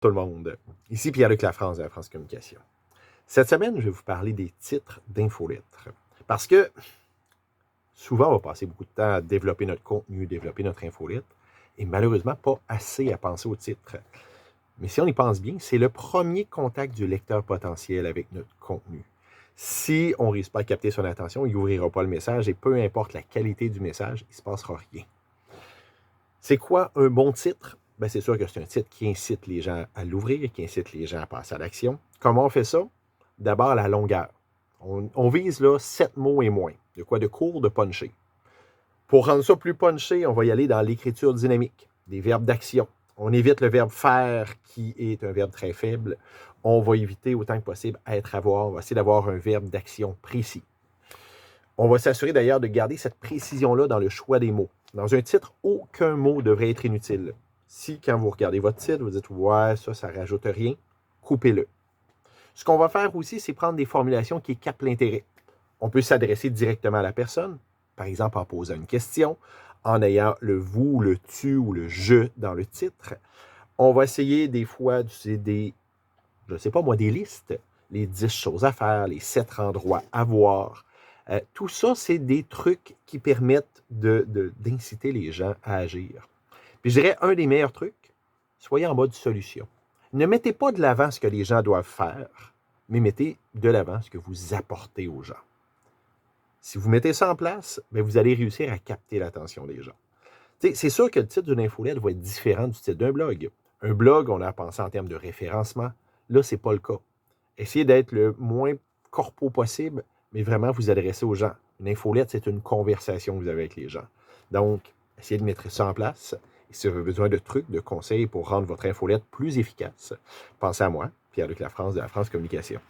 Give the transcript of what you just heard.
Tout le monde. Ici Pierre-Luc Lafrance de la France Communication. Cette semaine, je vais vous parler des titres d'infolettres. Parce que souvent, on va passer beaucoup de temps à développer notre contenu, développer notre infolettre, et malheureusement, pas assez à penser aux titres. Mais si on y pense bien, c'est le premier contact du lecteur potentiel avec notre contenu. Si on ne réussit pas à capter son attention, il n'ouvrira pas le message, et peu importe la qualité du message, il ne se passera rien. C'est quoi un bon titre? Ben, c'est sûr que c'est un titre qui incite les gens à l'ouvrir, qui incite les gens à passer à l'action. Comment on fait ça? D'abord, la longueur. On vise là 7 mots et moins. De quoi de court, de punché. Pour rendre ça plus punché, on va y aller dans l'écriture dynamique, des verbes d'action. On évite le verbe faire, qui est un verbe très faible. On va éviter autant que possible être, avoir. On va essayer d'avoir un verbe d'action précis. On va s'assurer d'ailleurs de garder cette précision-là dans le choix des mots. Dans un titre, aucun mot devrait être inutile. Si, quand vous regardez votre titre, vous dites « Ouais, ça ne rajoute rien », coupez-le. Ce qu'on va faire aussi, c'est prendre des formulations qui captent l'intérêt. On peut s'adresser directement à la personne, par exemple en posant une question, en ayant le « vous », le « tu » ou le « je » dans le titre. On va essayer des fois d'utiliser des, je ne sais pas moi, des listes, les 10 choses à faire, les 7 endroits à voir. Tout ça, c'est des trucs qui permettent d'inciter les gens à agir. Puis je dirais, un des meilleurs trucs, soyez en mode solution. Ne mettez pas de l'avant ce que les gens doivent faire, mais mettez de l'avant ce que vous apportez aux gens. Si vous mettez ça en place, bien, vous allez réussir à capter l'attention des gens. C'est sûr que le titre d'une infolette va être différent du titre d'un blog. Un blog, on a pensé en termes de référencement. Là, ce n'est pas le cas. Essayez d'être le moins corpo possible, mais vraiment vous adresser aux gens. Une infolette, c'est une conversation que vous avez avec les gens. Donc, essayez de mettre ça en place. Et si vous avez besoin de trucs, de conseils pour rendre votre infolette plus efficace, pensez à moi, Pierre-Luc Lafrance de la France Communication.